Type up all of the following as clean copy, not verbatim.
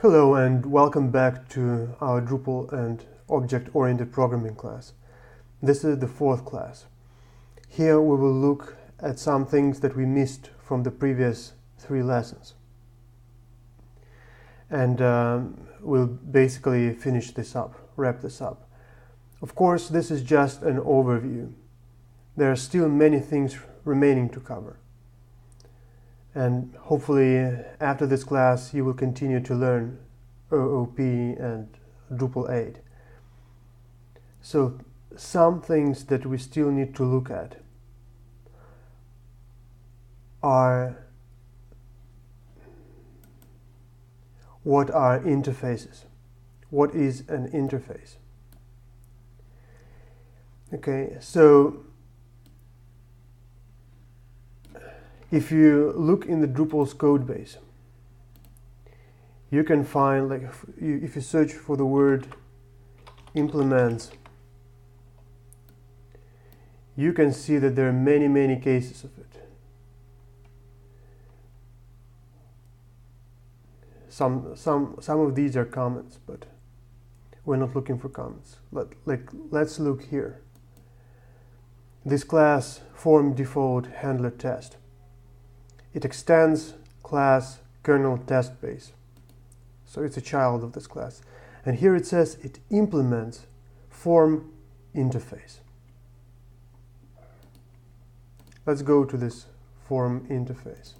Hello and welcome back to our Drupal and Object-Oriented Programming class. This is the fourth class. Here we will look at some things that we missed from the previous three lessons. And we'll basically finish this up, wrap this up. Of course, this is just an overview. There are still many things remaining to cover. And hopefully after this class you will continue to learn OOP and Drupal 8. So some things that we still need to look at are what are interfaces? What is an interface? Okay, so if you look in the Drupal's code base, you can find, if you search for the word implements, you can see that there are many cases of it. Some of these are comments, but we're not looking for comments. Let's look here. This class form default handler test. It extends class kernel test base. So it's a child of this class. And here it says it implements form interface. Let's go to this form interface.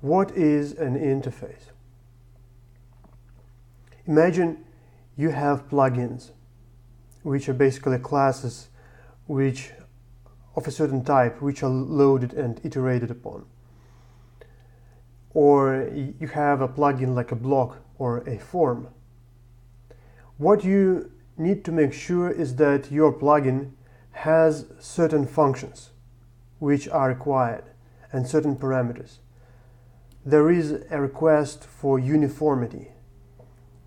What is an interface? Imagine you have plugins, which are basically classes of a certain type, which are loaded and iterated upon. Or you have a plugin like a block or a form. What you need to make sure is that your plugin has certain functions which are required and certain parameters. There is a request for uniformity.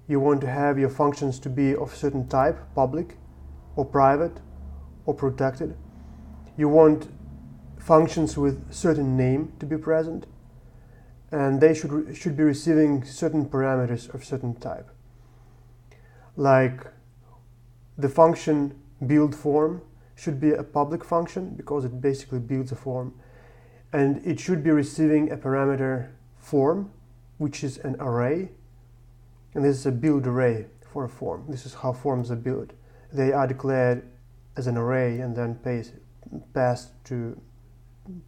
You want to have your functions to be of certain type, public or private or protected. You want functions with certain name to be present, and they should be receiving certain parameters of certain type. Like the function build form should be a public function because it basically builds a form, and it should be receiving a parameter form, which is an array, and this is a build array for a form. This is how forms are built. They are declared as an array and then passed to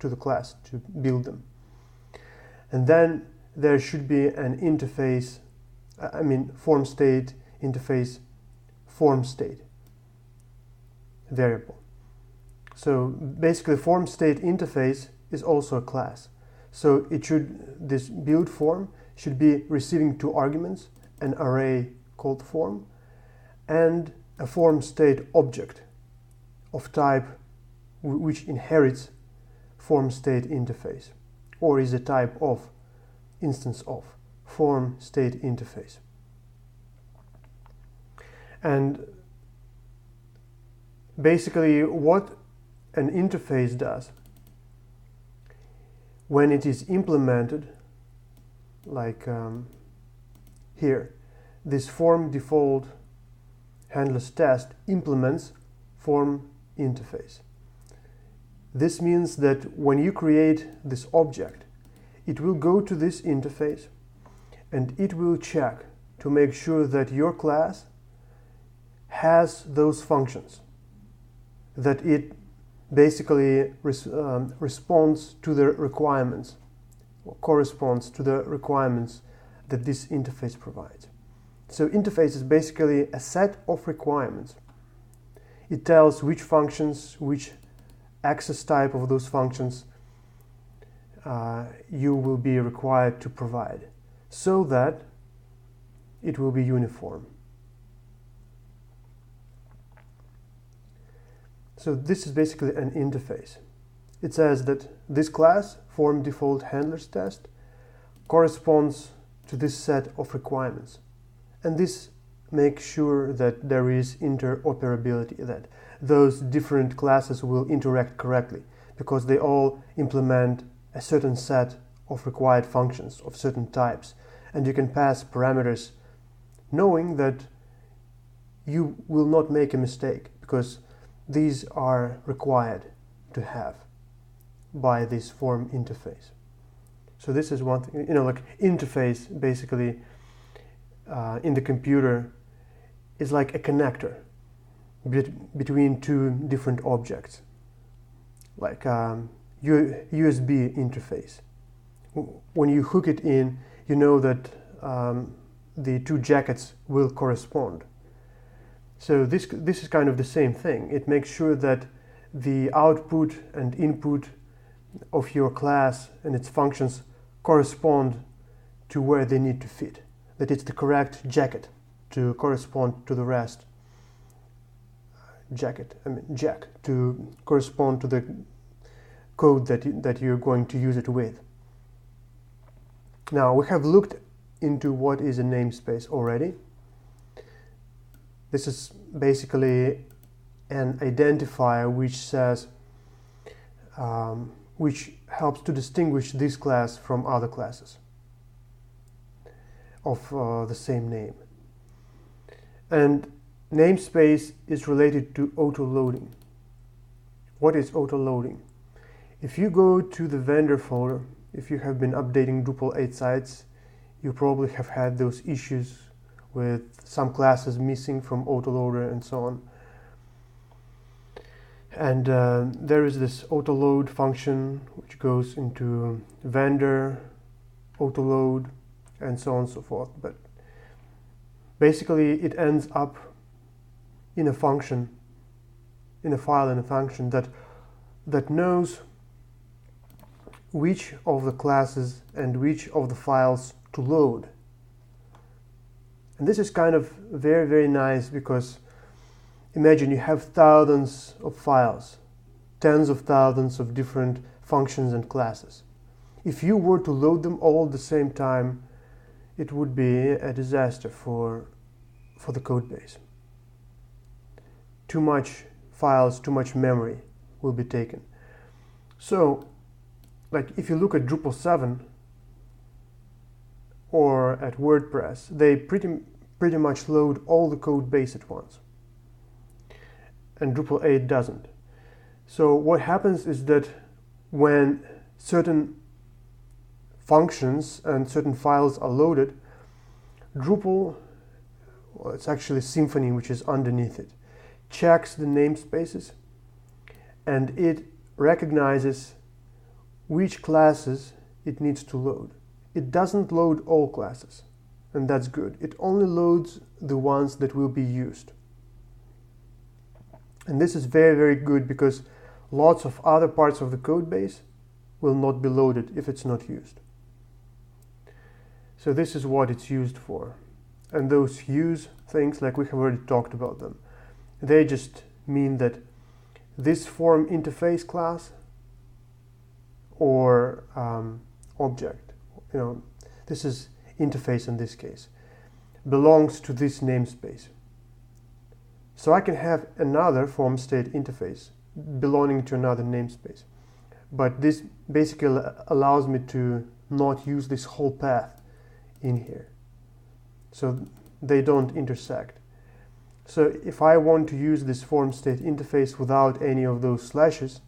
the class to build them. And then there should be an interface, form state interface, form state variable. So basically form state interface is also a class. So this build form should be receiving two arguments, an array called form and a form state object of type which inherits form state interface, or is a type of, instance of, form state interface. And basically what an interface does when it is implemented, like here, this form default handlers test implements form interface. This means that when you create this object, it will go to this interface and it will check to make sure that your class has those functions, that it basically responds to the requirements, or corresponds to the requirements that this interface provides. So interface is basically a set of requirements. It tells which functions, which access type of those functions you will be required to provide, so that it will be uniform. So this is basically an interface. It says that this class, form default handlers test, corresponds to this set of requirements. And this makes sure that there is interoperability, that those different classes will interact correctly, because they all implement a certain set of required functions of certain types, and you can pass parameters knowing that you will not make a mistake because these are required to have by this form interface. So this is one thing, like interface basically in the computer is like a connector between two different objects, like USB interface. When you hook it in, you know that the two jackets will correspond. So this is kind of the same thing. It makes sure that the output and input of your class and its functions correspond to where they need to fit, that it's the correct jacket to correspond to the rest jack to correspond to the code that you're going to use it with. Now we have looked into what is a namespace already. This is basically an identifier which says which helps to distinguish this class from other classes of the same name. And namespace is related to auto-loading. What is auto-loading? If you go to the vendor folder, if you have been updating Drupal 8 sites, you probably have had those issues with some classes missing from autoloader and so on. And there is this autoload function which goes into vendor, autoload, and so on and so forth. But basically it ends up in a function, in a file in a function that knows which of the classes and which of the files to load. And this is kind of very, very nice because imagine you have thousands of files, tens of thousands of different functions and classes. If you were to load them all at the same time, it would be a disaster for the code base. Too much files, too much memory will be taken. So, like if you look at Drupal 7 or at WordPress, they pretty much load all the code base at once. And Drupal 8 doesn't. So what happens is that when certain functions and certain files are loaded, Drupal, well, it's actually Symfony which is underneath it, checks the namespaces and it recognizes which classes it needs to load. It doesn't load all classes, and that's good. It only loads the ones that will be used. And this is very, very good because lots of other parts of the code base will not be loaded if it's not used. So this is what it's used for. And those use things, like we have already talked about them, they just mean that this form interface class or object, this is interface in this case, belongs to this namespace. So I can have another form state interface belonging to another namespace. But this basically allows me to not use this whole path in here. So they don't intersect. So if I want to use this form state interface without any of those slashes,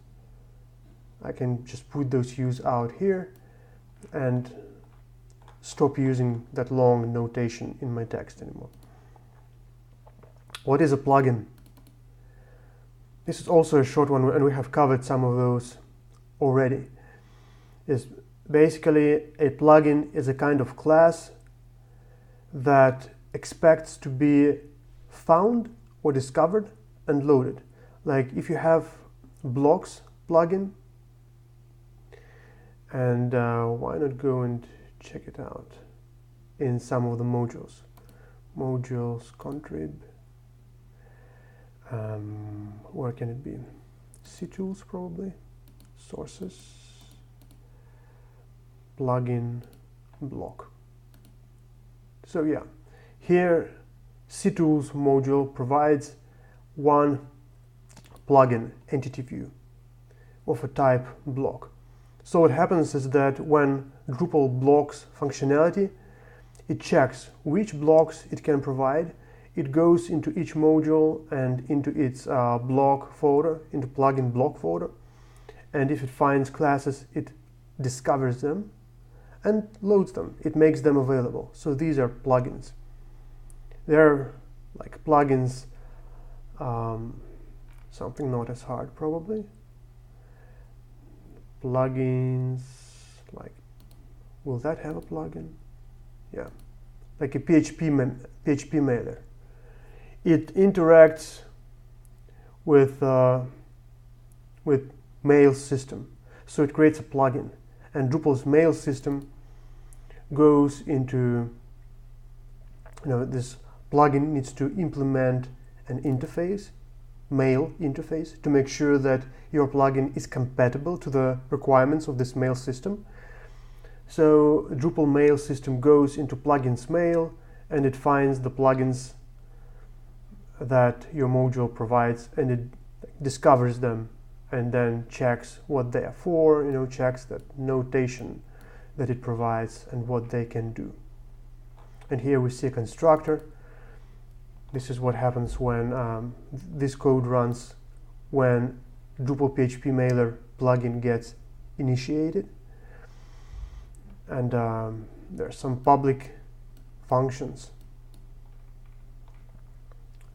I can just put those U's out here and stop using that long notation in my text anymore. What is a plugin? This is also a short one, and we have covered some of those already. Is basically a plugin is a kind of class that expects to be found or discovered and loaded. Like if you have blocks plugin, and why not go and check it out in some of the modules. Modules, contrib. Where can it be? ctools probably, sources, plugin, block. So yeah, here ctools module provides one plugin entity view of a type block. So what happens is that when Drupal blocks functionality, it checks which blocks it can provide. It goes into each module and into its block folder, into plugin block folder. And if it finds classes, it discovers them and loads them. It makes them available. So these are plugins. They're like plugins, something not as hard probably. Plugins, like, will that have a plugin? Yeah, like a PHP mailer. It interacts with mail system, so it creates a plugin, and Drupal's mail system goes into, this plugin needs to implement an interface, mail interface, to make sure that your plugin is compatible to the requirements of this mail system. So Drupal mail system goes into plugins mail, and it finds the plugins that your module provides, and it discovers them and then checks what they are for, checks that notation that it provides and what they can do. And here we see a constructor. This is what happens when this code runs when Drupal PHP mailer plugin gets initiated. And there are some public functions.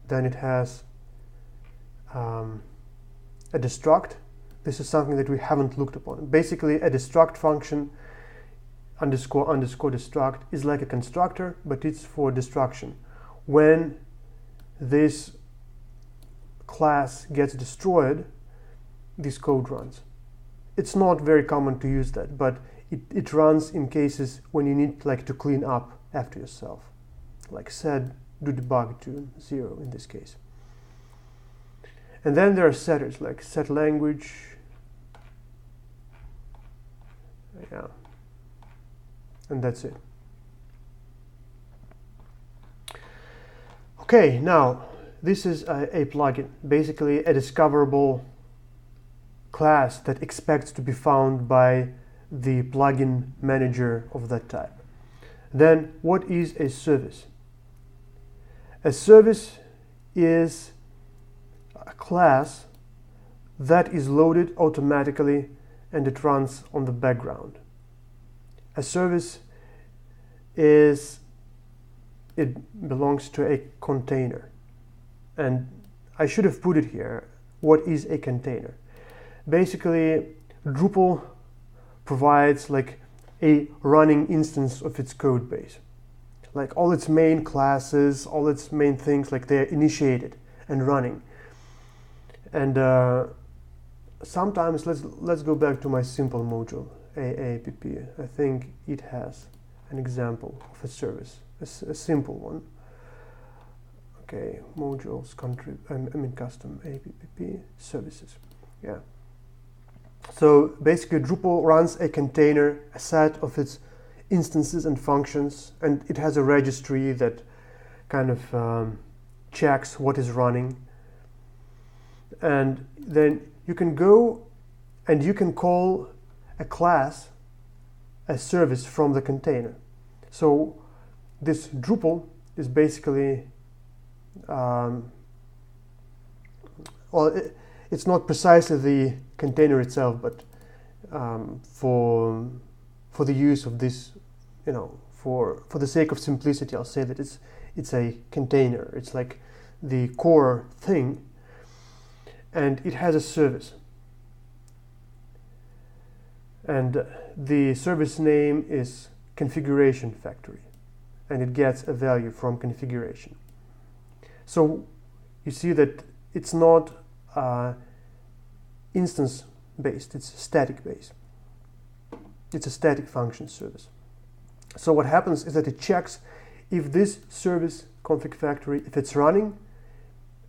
Then it has a destruct. This is something that we haven't looked upon. Basically, a destruct function underscore destruct is like a constructor, but it's for destruction. When this class gets destroyed, this code runs. It's not very common to use that, but it runs in cases when you need to clean up after yourself, like set do debug to 0 in this case. And then there are setters like set language. Yeah. And that's it. Okay, now this is a plugin, basically a discoverable class that expects to be found by the plugin manager of that type. Then what is a service? A service is a class that is loaded automatically and it runs on the background. A service belongs to a container. And I should have put it here. What is a container? Basically, Drupal provides a running instance of its code base. All its main classes, all its main things, they're initiated and running. And sometimes, let's go back to my simple module, AAPP. I think it has an example of a service, a simple one. Okay, modules, custom APP services. Yeah. So basically, Drupal runs a container, a set of its instances and functions, and it has a registry that kind of checks what is running. And then you can go and you can call a class a service from the container. So this Drupal is basically, it's not precisely the container itself, but for the use of this, for the sake of simplicity, I'll say that it's a container. It's like the core thing, and it has a service. And the service name is configuration factory, and it gets a value from configuration. So you see that it's not instance based, it's static based. It's a static function service. So what happens is that it checks if this service config factory, if it's running,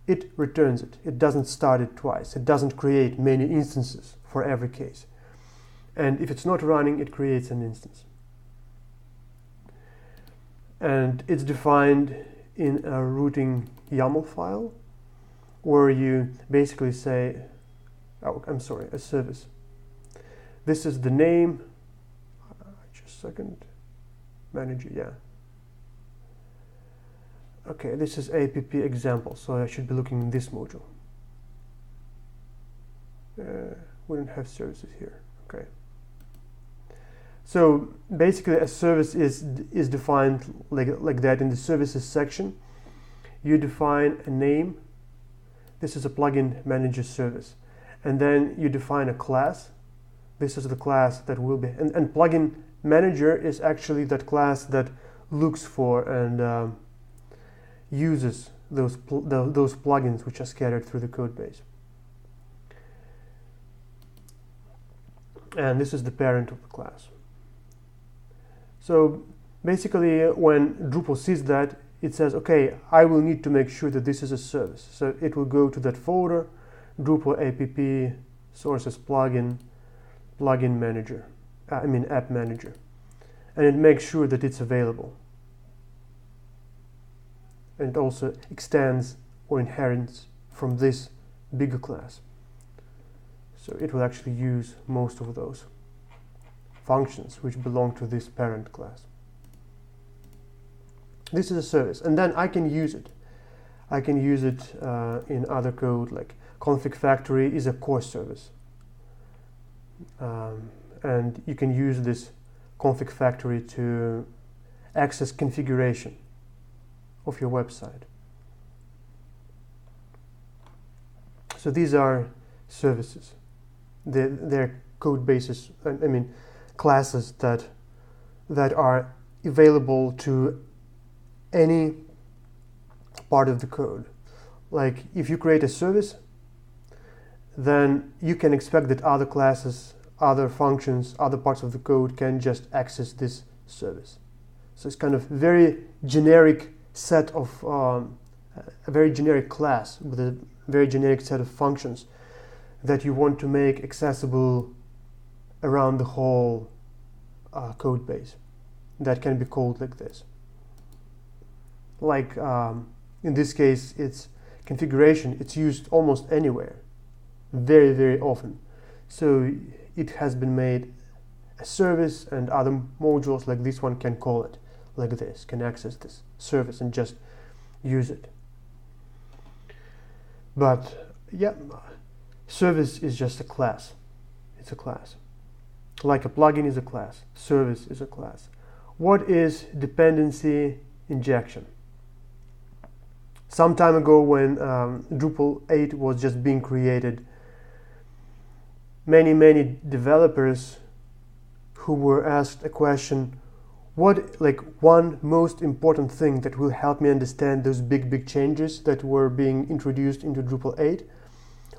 it returns it. It doesn't start it twice. It doesn't create many instances for every case. And if it's not running, it creates an instance. And it's defined in a routing YAML file where you basically say, a service. This is the name. Just a second. Manager, yeah. Okay, this is app example, so I should be looking in this module. We don't have services here. Okay. So basically, a service is defined like that in the services section. You define a name. This is a plugin manager service, and then you define a class. This is the class that will be, and plugin manager is actually that class that looks for and uses those plugins which are scattered through the code base. And this is the parent of the class. So basically, when Drupal sees that, it says, okay, I will need to make sure that this is a service. So it will go to that folder, Drupal app, sources plugin, plugin manager, app manager. And it makes sure that it's available. And it also extends or inherits from this bigger class. So it will actually use most of those functions which belong to this parent class. This is a service, and then I can use it. I can use it in other code, like config factory is a core service. And you can use this config factory to access configuration of your website. So these are services. They're code bases, classes that are available to any part of the code. Like if you create a service, then you can expect that other classes, other functions, other parts of the code can just access this service. So it's kind of very generic set of a very generic class with a very generic set of functions that you want to make accessible around the whole code base that can be called like this. Like in this case, it's configuration. It's used almost anywhere, very, very often. So it has been made a service, and other modules like this one can call it like this, can access this service and just use it. But yeah, service is just a class. It's a class. Like a plugin is a class, service is a class. What is dependency injection? Some time ago, when Drupal 8 was just being created, many developers who were asked a question, what, like, one most important thing that will help me understand those big changes that were being introduced into Drupal 8,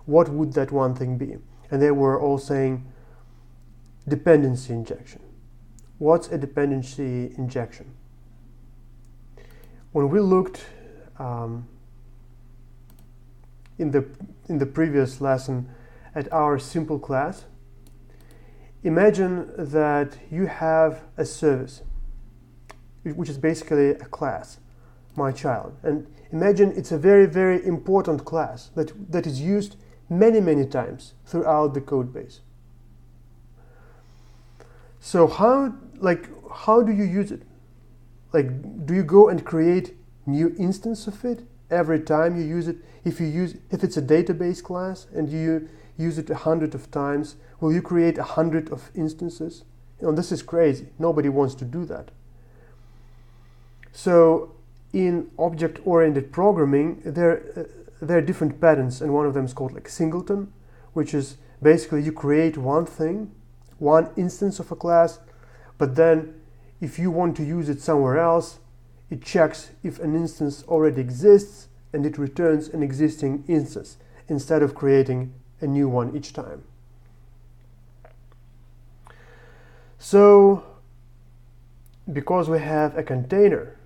what would that one thing be? And they were all saying dependency injection. What's a dependency injection? When we looked in the previous lesson at our simple class, imagine that you have a service, which is basically a class, my child. And imagine it's a very important class that is used many times throughout the code base. So how do you use it? Like, do you go and create new instance of it every time you use it? If it's a database class and you use it 100 of times, will you create 100 of instances? This is crazy. Nobody wants to do that. So in object-oriented programming, there are different patterns, and one of them is called like singleton, which is basically you create one thing, one instance of a class, but then if you want to use it somewhere else, it checks if an instance already exists and it returns an existing instance instead of creating a new one each time. So because we have a container,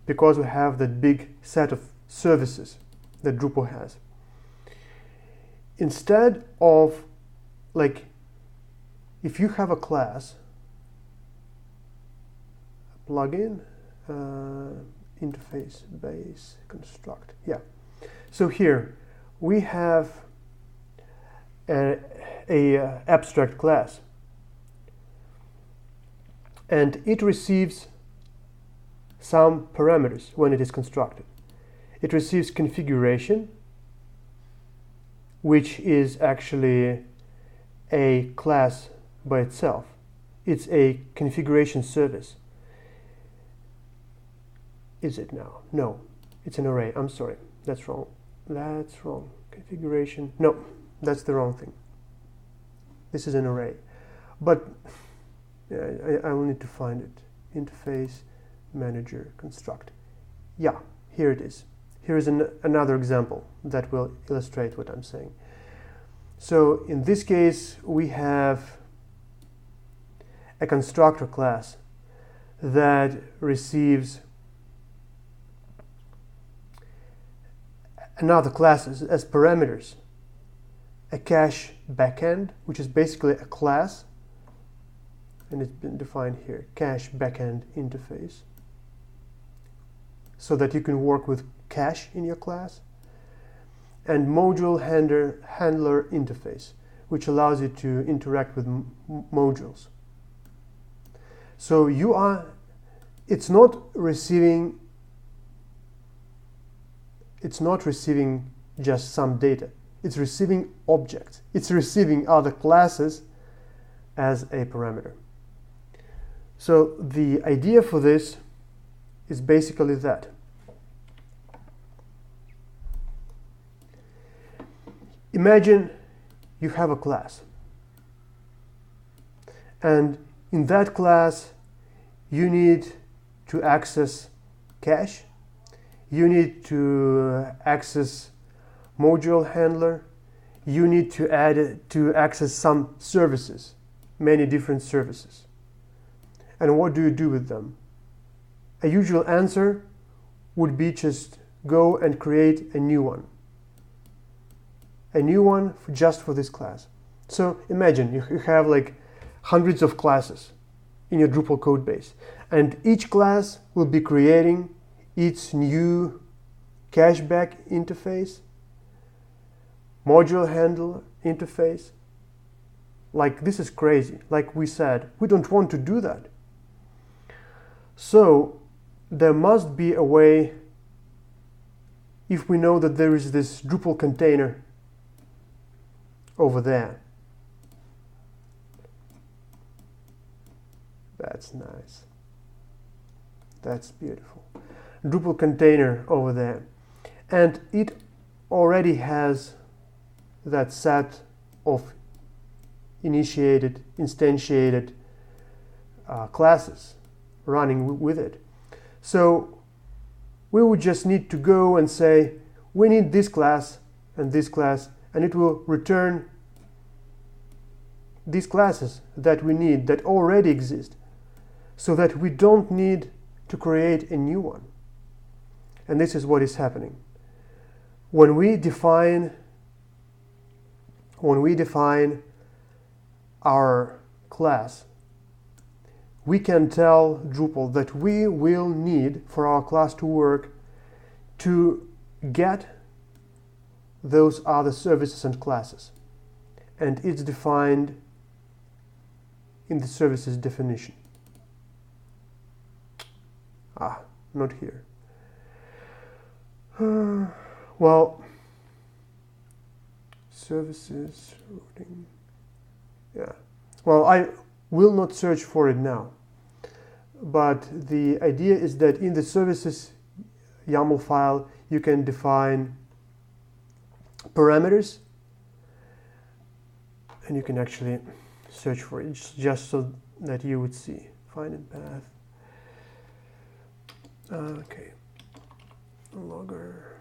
because we have that big set of services that Drupal has, instead of, like, if you have a class, a plugin, interface base construct, yeah. So here we have a abstract class, and it receives some parameters when it is constructed. It receives configuration, which is actually a class by itself. It's a configuration service. Is it now? No, it's an array. I'm sorry, that's wrong. That's wrong. Configuration. No, that's the wrong thing. This is an array. But I will need to find it. Interface manager construct. Yeah, here it is. Here is another example that will illustrate what I'm saying. So in this case, we have a constructor class that receives another classes as parameters. A cache backend, which is basically a class, and it's been defined here, cache backend interface, so that you can work with cache in your class, and module handler interface, which allows you to interact with modules. So it's not receiving just some data. It's receiving objects. It's receiving other classes as a parameter. So the idea for this is basically that. Imagine you have a class, and in that class you need to access cache, you need to access module handler, you need to access some services, many different services. And what do you do with them? A usual answer would be just go and create a new one. A new one just for this class. So imagine you have like hundreds of classes in your Drupal code base, and each class will be creating its new cacheback interface, module handler interface. Like, this is crazy. Like we said, we don't want to do that. So there must be a way, if we know that there is this Drupal container over there. That's nice. That's beautiful. Drupal container over there. And it already has that set of instantiated classes running with it. So we would just need to go and say, we need this class, and it will return these classes that we need, that already exist, so that we don't need to create a new one. And this is what is happening. When we define our class, we can tell Drupal that we will need, for our class to work, to get those other services and classes. And it's defined in the services definition. Not here. Well, services routing. Yeah. Well, I will not search for it now. But the idea is that in the services YAML file, you can define parameters, and you can actually search for it just so that you would see. Find it path. Okay. Logger.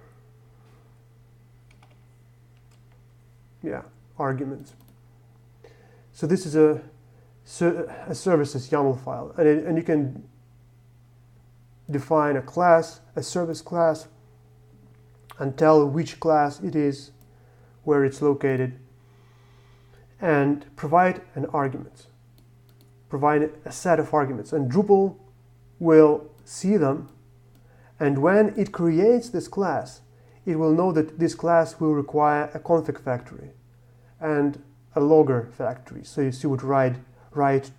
Yeah, arguments. So this is a services YAML file, and you can define a class, a service class, and tell which class it is, where it's located, and provide an argument. Provide a set of arguments, and Drupal will see them, and when it creates this class, it will know that this class will require a config factory, and a logger factory. So you would write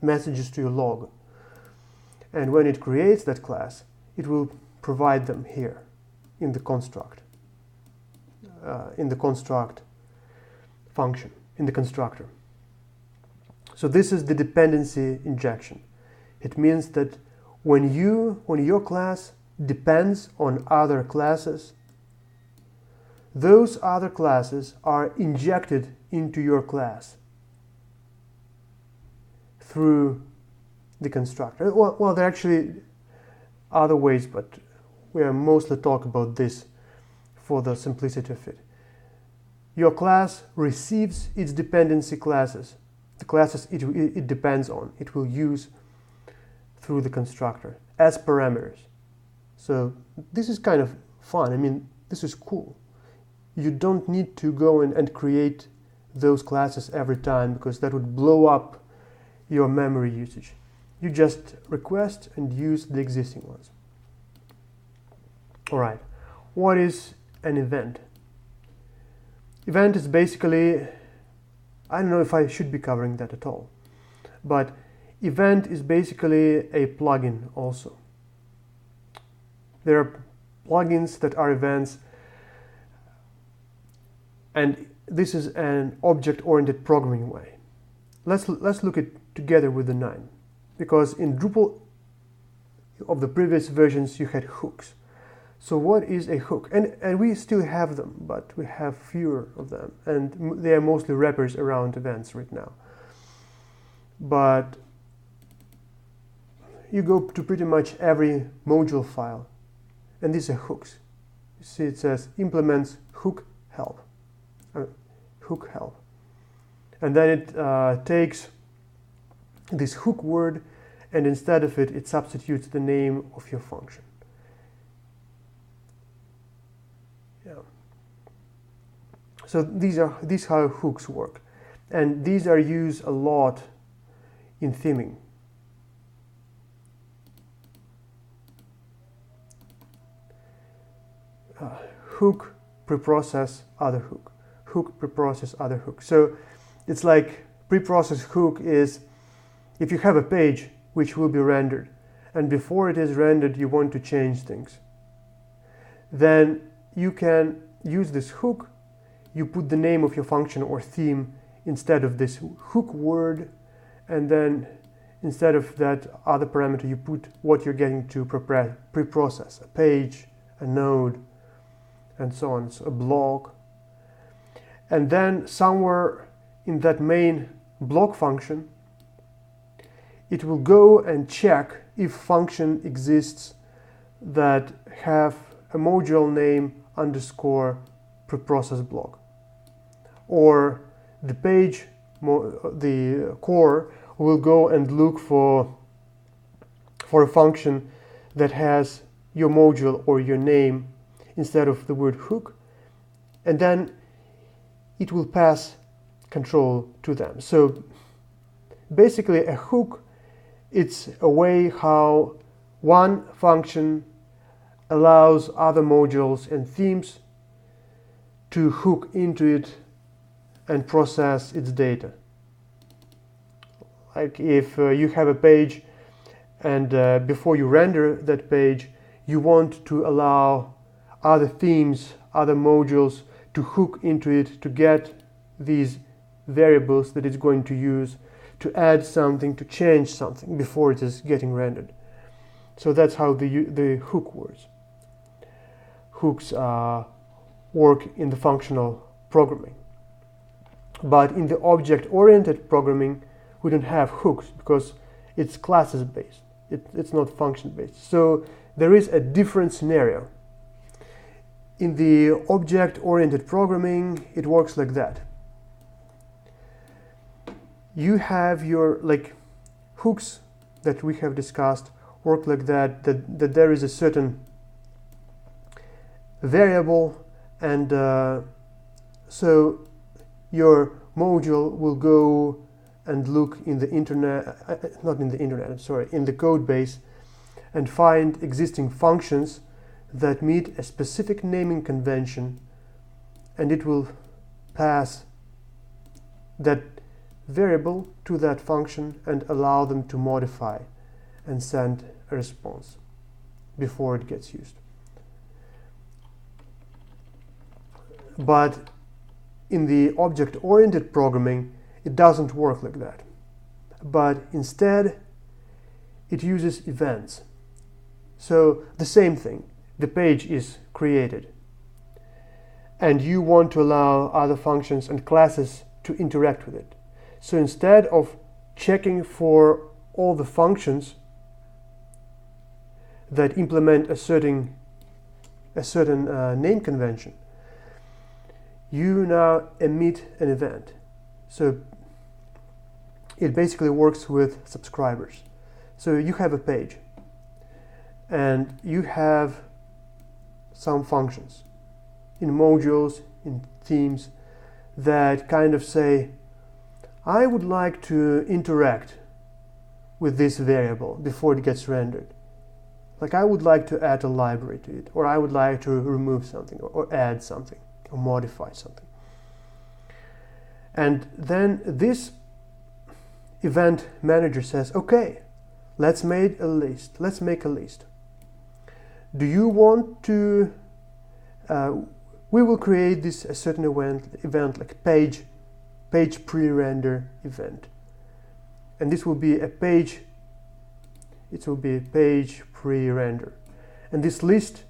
messages to your log. And when it creates that class, it will provide them here in the construct function, in the constructor. So this is the dependency injection. It means that when your class depends on other classes, those other classes are injected into your class through the constructor. Well, there are actually other ways, but we are mostly talking about this for the simplicity of it. Your class receives its dependency classes, the classes it depends on, it will use through the constructor as parameters. So this is kind of fun. I mean, this is cool. You don't need to go in and create those classes every time, because that would blow up your memory usage. You just request and use the existing ones. All right, what is an event? Event is basically, I don't know if I should be covering that at all, but event is basically a plugin also. There are plugins that are events, and this is an object-oriented programming way. Let's look at together with the 9, because in Drupal of the previous versions you had hooks. So what is a hook? And we still have them, but we have fewer of them, and they are mostly wrappers around events right now. But you go to pretty much every module file, and these are hooks. You see it says implements hook help. Hook help. And then it takes this hook word, and instead of it, it substitutes the name of your function. Yeah. So these are how hooks work, and these are used a lot in theming. Hook preprocess other hook. Hook preprocess other hook. So it's like preprocess hook is if you have a page which will be rendered, and before it is rendered you want to change things, then you can use this hook. You put the name of your function or theme instead of this hook word, and then instead of that other parameter you put what you're getting to preprocess, a page, a node, and so on, so a block. And then somewhere in that main block function, it will go and check if function exists that have a module name underscore preprocess block, or the page, the core will go and look for a function that has your module or your name instead of the word hook, and then it will pass control to them. So basically a hook, it's a way how one function allows other modules and themes to hook into it and process its data. Like if you have a page and before you render that page, you want to allow other themes, other modules to hook into it to get these variables that it's going to use to add something, to change something before it is getting rendered. So that's how the hook works. Hooks work in the functional programming. But in the object-oriented programming, we don't have hooks because it's classes-based. It's not function-based. So there is a different scenario. In the object-oriented programming, it works like that. You have your, like, hooks that we have discussed work like that there is a certain variable, and so your module will go and look in the internet, not in the internet, I'm sorry, in the code base, and find existing functions that meet a specific naming convention, and it will pass that variable to that function and allow them to modify and send a response before it gets used. But in the object-oriented programming, it doesn't work like that. But instead, it uses events. So the same thing, the page is created, and you want to allow other functions and classes to interact with it. So instead of checking for all the functions that implement a certain name convention, you now emit an event. So it basically works with subscribers. So you have a page and you have some functions in modules, in themes, that kind of say, I would like to interact with this variable before it gets rendered. Like I would like to add a library to it, or I would like to remove something, or add something, or modify something. And then this event manager says, okay, let's make a list. Let's make a list. Do you want to, we will create this a certain event like page pre-render event. And this will be a page, it will be a page pre-render. And this list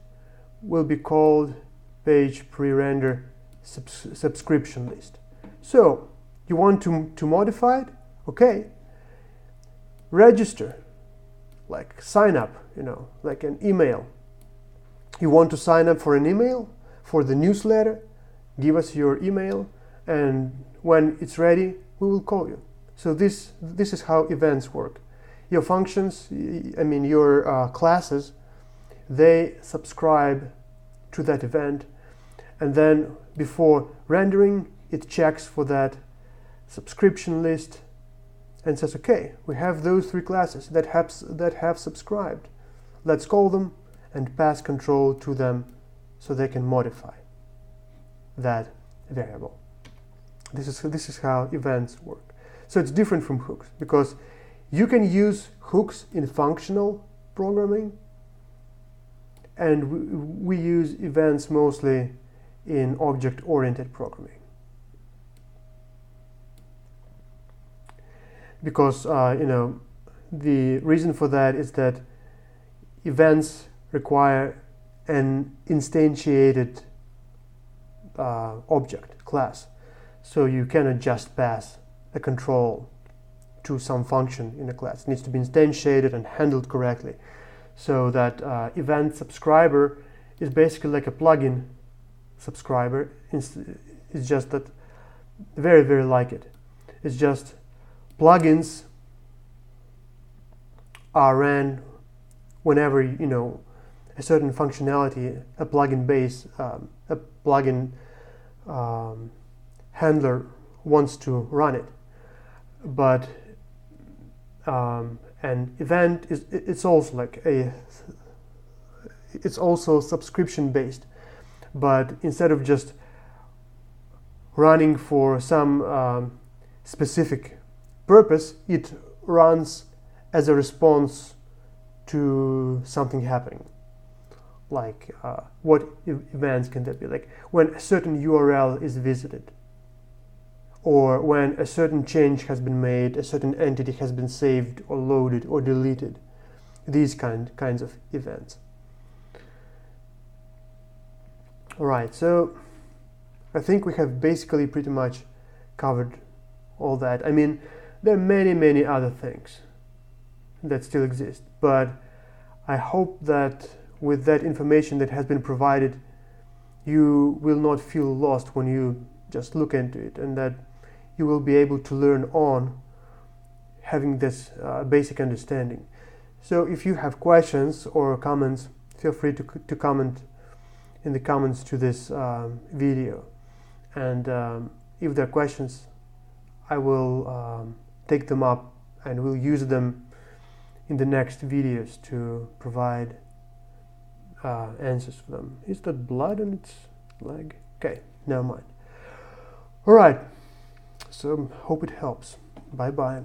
will be called page pre-render subscription list. So you want to modify it? Okay. Register, like sign up, like an email. You want to sign up for an email, for the newsletter? Give us your email, and when it's ready, we will call you. So this is how events work. Your functions, your classes, they subscribe to that event, and then before rendering, it checks for that subscription list and says, okay, we have those three classes that have subscribed. Let's call them and pass control to them so they can modify that variable. This is how events work. So it's different from hooks, because you can use hooks in functional programming, and we use events mostly in object-oriented programming. Because the reason for that is that events require an instantiated object class. So you cannot just pass a control to some function in a class. It needs to be instantiated and handled correctly. So that event subscriber is basically like a plugin subscriber. It's just that very, very like it. It's just plugins are ran whenever a certain functionality, a plugin base, a plugin handler wants to run it. But an event it's also subscription based, but instead of just running for some specific purpose, it runs as a response to something happening. Like what events can that be? Like when a certain URL is visited, or when a certain change has been made, a certain entity has been saved or loaded or deleted. These kinds of events. All right, so I think we have basically pretty much covered all that. I mean, there are many, many other things that still exist, but I hope that with that information that has been provided, you will not feel lost when you just look into it, and that you will be able to learn on having this basic understanding. So if you have questions or comments, feel free to comment in the comments to this video. And if there are questions, I will take them up and we'll use them in the next videos to provide answers for them. Is that blood on its leg? Okay, never mind. All right. So hope it helps. Bye bye.